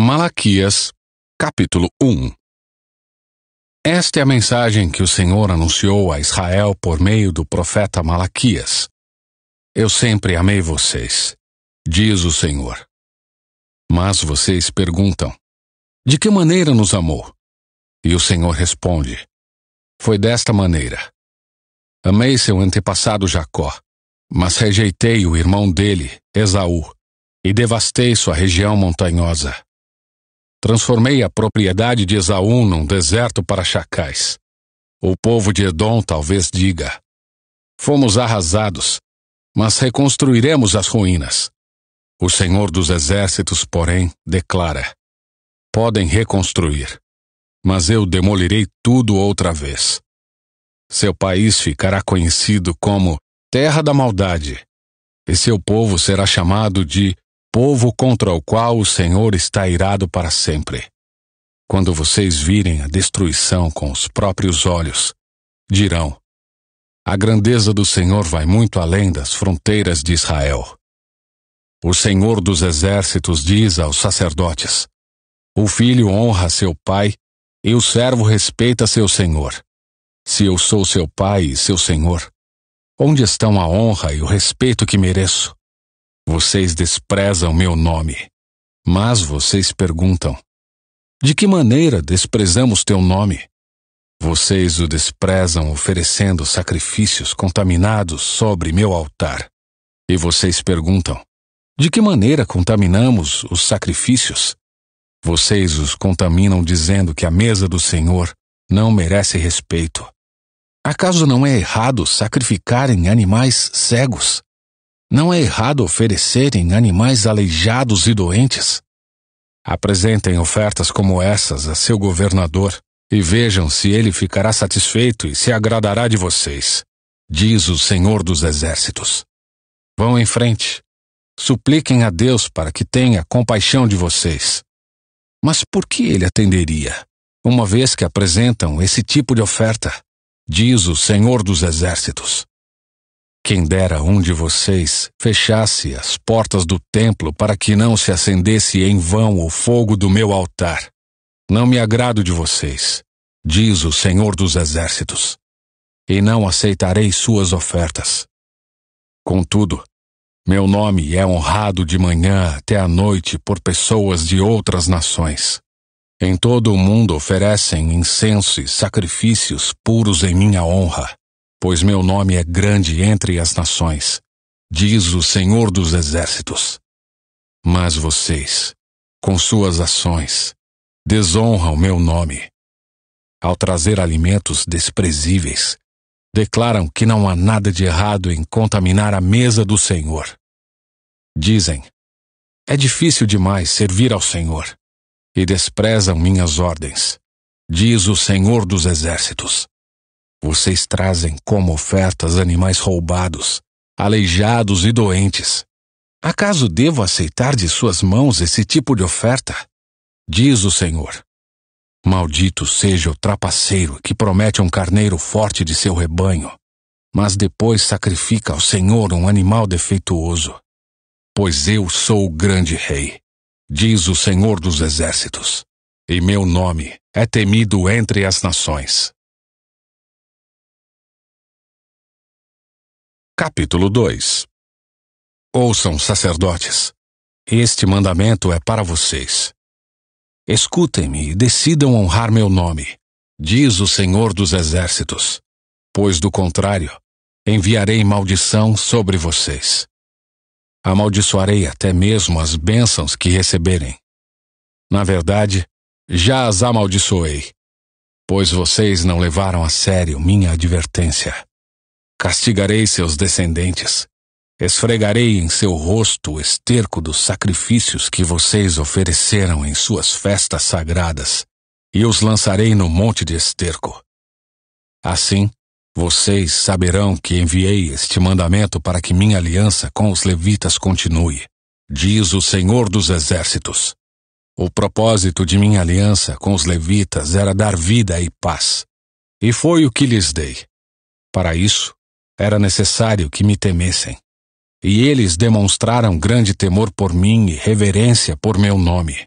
Malaquias, capítulo 1. Esta é a mensagem que o Senhor anunciou a Israel por meio do profeta Malaquias. Eu sempre amei vocês, diz o Senhor. Mas vocês perguntam, de que maneira nos amou? E o Senhor responde, foi desta maneira. Amei seu antepassado Jacó, mas rejeitei o irmão dele, Esaú, e devastei sua região montanhosa. Transformei a propriedade de Esaú num deserto para chacais. O povo de Edom talvez diga, fomos arrasados, mas reconstruiremos as ruínas. O Senhor dos Exércitos, porém, declara, podem reconstruir, mas eu demolirei tudo outra vez. Seu país ficará conhecido como Terra da Maldade, e seu povo será chamado de povo contra o qual o Senhor está irado para sempre. Quando vocês virem a destruição com os próprios olhos, dirão, a grandeza do Senhor vai muito além das fronteiras de Israel. O Senhor dos Exércitos diz aos sacerdotes, o filho honra seu pai e o servo respeita seu senhor. Se eu sou seu pai e seu senhor, onde estão a honra e o respeito que mereço? Vocês desprezam meu nome, mas vocês perguntam, de que maneira desprezamos teu nome? Vocês o desprezam oferecendo sacrifícios contaminados sobre meu altar. E vocês perguntam, de que maneira contaminamos os sacrifícios? Vocês os contaminam dizendo que a mesa do Senhor não merece respeito. Acaso não é errado sacrificarem animais cegos? Não é errado oferecerem animais aleijados e doentes? Apresentem ofertas como essas a seu governador e vejam se ele ficará satisfeito e se agradará de vocês, diz o Senhor dos Exércitos. Vão em frente, supliquem a Deus para que tenha compaixão de vocês. Mas por que ele atenderia, uma vez que apresentam esse tipo de oferta? Diz o Senhor dos Exércitos. Quem dera um de vocês fechasse as portas do templo para que não se acendesse em vão o fogo do meu altar. Não me agrado de vocês, diz o Senhor dos Exércitos, e não aceitarei suas ofertas. Contudo, meu nome é honrado de manhã até a noite por pessoas de outras nações. Em todo o mundo oferecem incenso e sacrifícios puros em minha honra, pois meu nome é grande entre as nações, diz o Senhor dos Exércitos. Mas vocês, com suas ações, desonram meu nome. Ao trazer alimentos desprezíveis, declaram que não há nada de errado em contaminar a mesa do Senhor. Dizem, é difícil demais servir ao Senhor, e desprezam minhas ordens, diz o Senhor dos Exércitos. Vocês trazem como ofertas animais roubados, aleijados e doentes. Acaso devo aceitar de suas mãos esse tipo de oferta? Diz o Senhor. Maldito seja o trapaceiro que promete um carneiro forte de seu rebanho, mas depois sacrifica ao Senhor um animal defeituoso. Pois eu sou o grande rei, diz o Senhor dos Exércitos, e meu nome é temido entre as nações. Capítulo 2. Ouçam, sacerdotes, este mandamento é para vocês. Escutem-me e decidam honrar meu nome, diz o Senhor dos Exércitos, pois do contrário, enviarei maldição sobre vocês. Amaldiçoarei até mesmo as bênçãos que receberem. Na verdade, já as amaldiçoei, pois vocês não levaram a sério minha advertência. Castigarei seus descendentes, esfregarei em seu rosto o esterco dos sacrifícios que vocês ofereceram em suas festas sagradas, e os lançarei no monte de esterco. Assim, vocês saberão que enviei este mandamento para que minha aliança com os levitas continue, diz o Senhor dos Exércitos. O propósito de minha aliança com os levitas era dar vida e paz, e foi o que lhes dei. Para isso, era necessário que me temessem. E eles demonstraram grande temor por mim e reverência por meu nome.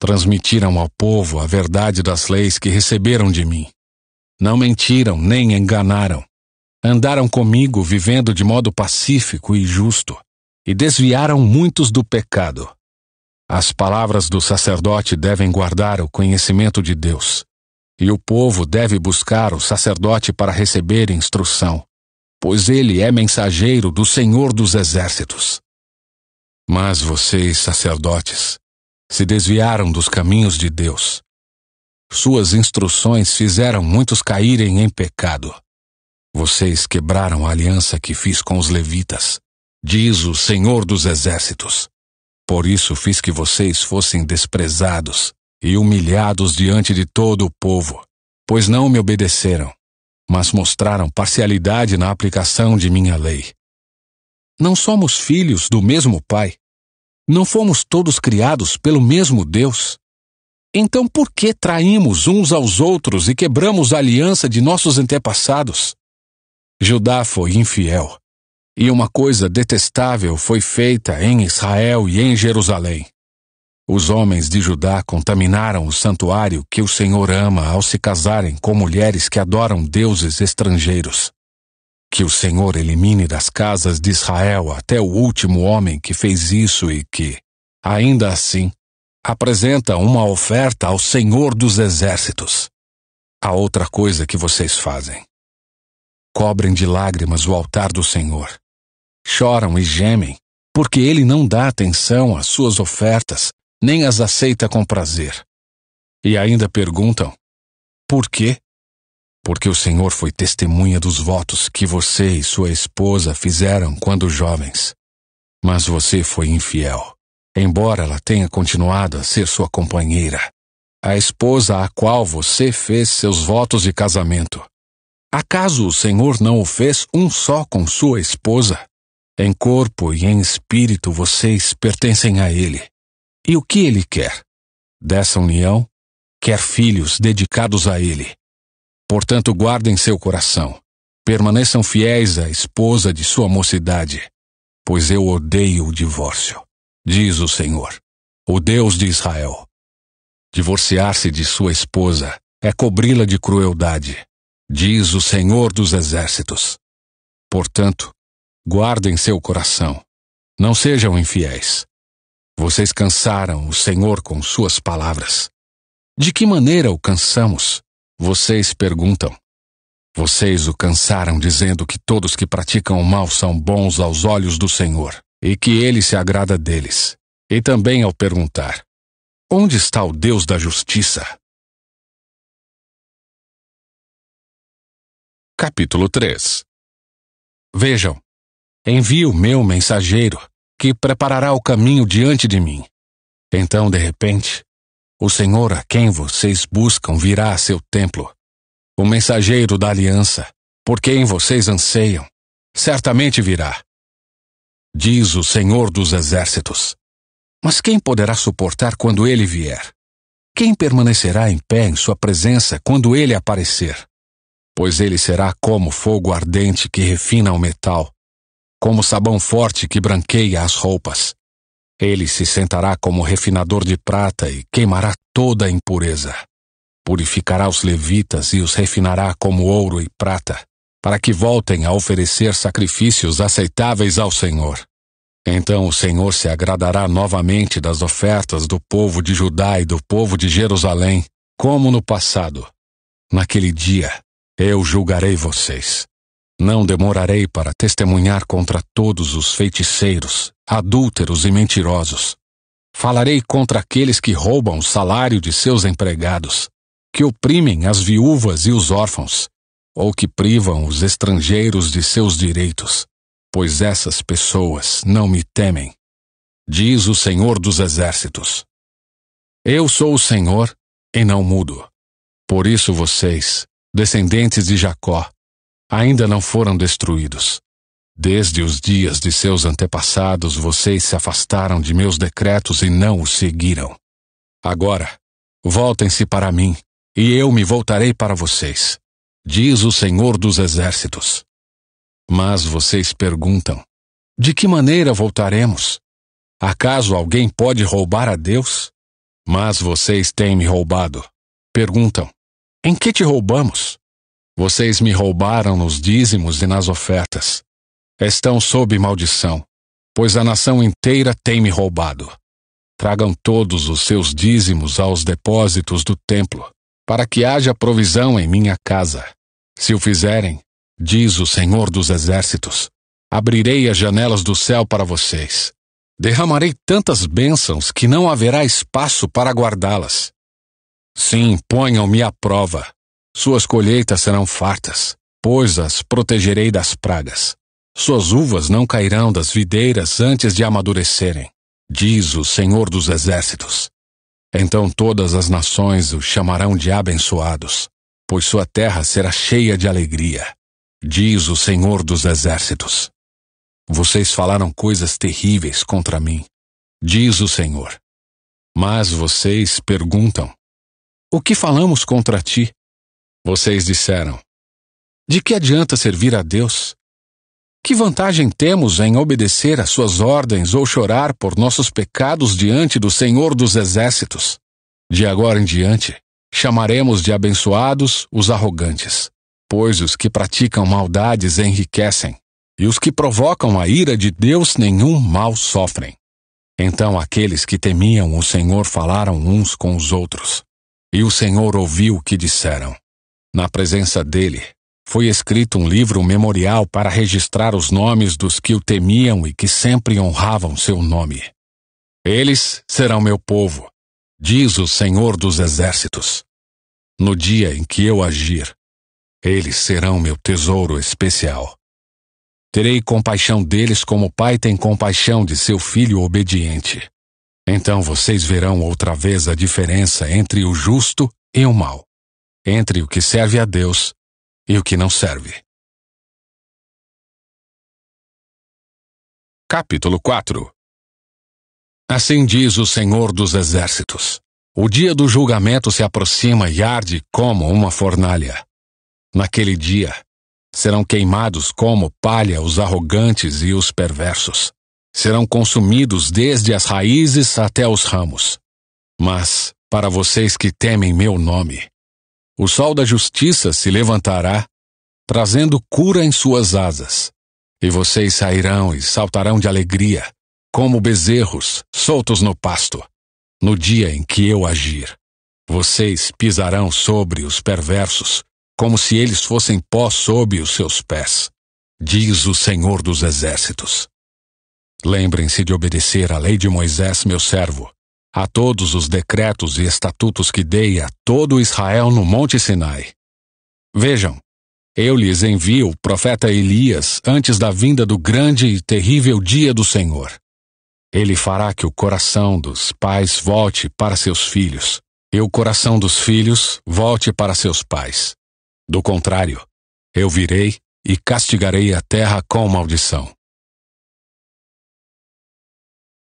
Transmitiram ao povo a verdade das leis que receberam de mim. Não mentiram nem enganaram. Andaram comigo vivendo de modo pacífico e justo, e desviaram muitos do pecado. As palavras do sacerdote devem guardar o conhecimento de Deus, e o povo deve buscar o sacerdote para receber instrução, pois ele é mensageiro do Senhor dos Exércitos. Mas vocês, sacerdotes, se desviaram dos caminhos de Deus. Suas instruções fizeram muitos caírem em pecado. Vocês quebraram a aliança que fiz com os levitas, diz o Senhor dos Exércitos. Por isso fiz que vocês fossem desprezados e humilhados diante de todo o povo, pois não me obedeceram, mas mostraram parcialidade na aplicação de minha lei. Não somos filhos do mesmo Pai? Não fomos todos criados pelo mesmo Deus? Então por que traímos uns aos outros e quebramos a aliança de nossos antepassados? Judá foi infiel, e uma coisa detestável foi feita em Israel e em Jerusalém. Os homens de Judá contaminaram o santuário que o Senhor ama ao se casarem com mulheres que adoram deuses estrangeiros. Que o Senhor elimine das casas de Israel até o último homem que fez isso e que, ainda assim, apresenta uma oferta ao Senhor dos Exércitos. Há outra coisa que vocês fazem. Cobrem de lágrimas o altar do Senhor. Choram e gemem, porque ele não dá atenção às suas ofertas, nem as aceita com prazer. E ainda perguntam, por quê? Porque o Senhor foi testemunha dos votos que você e sua esposa fizeram quando jovens. Mas você foi infiel, embora ela tenha continuado a ser sua companheira, a esposa a qual você fez seus votos de casamento. Acaso o Senhor não o fez um só com sua esposa? Em corpo e em espírito vocês pertencem a Ele. E o que Ele quer? Dessa união, quer filhos dedicados a Ele. Portanto, guardem seu coração. Permaneçam fiéis à esposa de sua mocidade, pois eu odeio o divórcio, diz o Senhor, o Deus de Israel. Divorciar-se de sua esposa é cobri-la de crueldade, diz o Senhor dos Exércitos. Portanto, guardem seu coração. Não sejam infiéis. Vocês cansaram o Senhor com suas palavras. De que maneira o cansamos? Vocês perguntam. Vocês o cansaram dizendo que todos que praticam o mal são bons aos olhos do Senhor, e que ele se agrada deles. E também ao perguntar, onde está o Deus da justiça? Capítulo 3. Vejam, envio meu mensageiro, que preparará o caminho diante de mim. Então, de repente, o Senhor a quem vocês buscam virá a seu templo. O mensageiro da aliança, por quem vocês anseiam, certamente virá. Diz o Senhor dos Exércitos. Mas quem poderá suportar quando ele vier? Quem permanecerá em pé em sua presença quando ele aparecer? Pois ele será como fogo ardente que refina o metal, como sabão forte que branqueia as roupas. Ele se sentará como refinador de prata e queimará toda a impureza. Purificará os levitas e os refinará como ouro e prata, para que voltem a oferecer sacrifícios aceitáveis ao Senhor. Então o Senhor se agradará novamente das ofertas do povo de Judá e do povo de Jerusalém, como no passado. Naquele dia, eu julgarei vocês. Não demorarei para testemunhar contra todos os feiticeiros, adúlteros e mentirosos. Falarei contra aqueles que roubam o salário de seus empregados, que oprimem as viúvas e os órfãos, ou que privam os estrangeiros de seus direitos, pois essas pessoas não me temem, diz o Senhor dos Exércitos. Eu sou o Senhor e não mudo. Por isso vocês, descendentes de Jacó, ainda não foram destruídos. Desde os dias de seus antepassados vocês se afastaram de meus decretos e não os seguiram. Agora, voltem-se para mim, e eu me voltarei para vocês, diz o Senhor dos Exércitos. Mas vocês perguntam, de que maneira voltaremos? Acaso alguém pode roubar a Deus? Mas vocês têm me roubado. Perguntam: em que te roubamos? Vocês me roubaram nos dízimos e nas ofertas. Estão sob maldição, pois a nação inteira tem me roubado. Tragam todos os seus dízimos aos depósitos do templo, para que haja provisão em minha casa. Se o fizerem, diz o Senhor dos Exércitos, abrirei as janelas do céu para vocês. Derramarei tantas bênçãos que não haverá espaço para guardá-las. Sim, ponham-me à prova. Suas colheitas serão fartas, pois as protegerei das pragas. Suas uvas não cairão das videiras antes de amadurecerem, diz o Senhor dos Exércitos. Então todas as nações o chamarão de abençoados, pois sua terra será cheia de alegria, diz o Senhor dos Exércitos. Vocês falaram coisas terríveis contra mim, diz o Senhor. Mas vocês perguntam: o que falamos contra ti? Vocês disseram: de que adianta servir a Deus? Que vantagem temos em obedecer às suas ordens ou chorar por nossos pecados diante do Senhor dos Exércitos? De agora em diante, chamaremos de abençoados os arrogantes, pois os que praticam maldades enriquecem, e os que provocam a ira de Deus nenhum mal sofrem. Então aqueles que temiam o Senhor falaram uns com os outros, e o Senhor ouviu o que disseram. Na presença dele, foi escrito um livro memorial para registrar os nomes dos que o temiam e que sempre honravam seu nome. Eles serão meu povo, diz o Senhor dos Exércitos. No dia em que eu agir, eles serão meu tesouro especial. Terei compaixão deles como o pai tem compaixão de seu filho obediente. Então vocês verão outra vez a diferença entre o justo e o mau, entre o que serve a Deus e o que não serve. Capítulo 4. Assim diz o Senhor dos Exércitos: o dia do julgamento se aproxima e arde como uma fornalha. Naquele dia, serão queimados como palha os arrogantes e os perversos. Serão consumidos desde as raízes até os ramos. Mas, para vocês que temem meu nome, o sol da justiça se levantará, trazendo cura em suas asas. E vocês sairão e saltarão de alegria, como bezerros soltos no pasto. No dia em que eu agir, vocês pisarão sobre os perversos, como se eles fossem pó sob os seus pés, diz o Senhor dos Exércitos. Lembrem-se de obedecer à lei de Moisés, meu servo, a todos os decretos e estatutos que dei a todo Israel no Monte Sinai. Vejam, eu lhes envio o profeta Elias antes da vinda do grande e terrível dia do Senhor. Ele fará que o coração dos pais volte para seus filhos, e o coração dos filhos volte para seus pais. Do contrário, eu virei e castigarei a terra com maldição.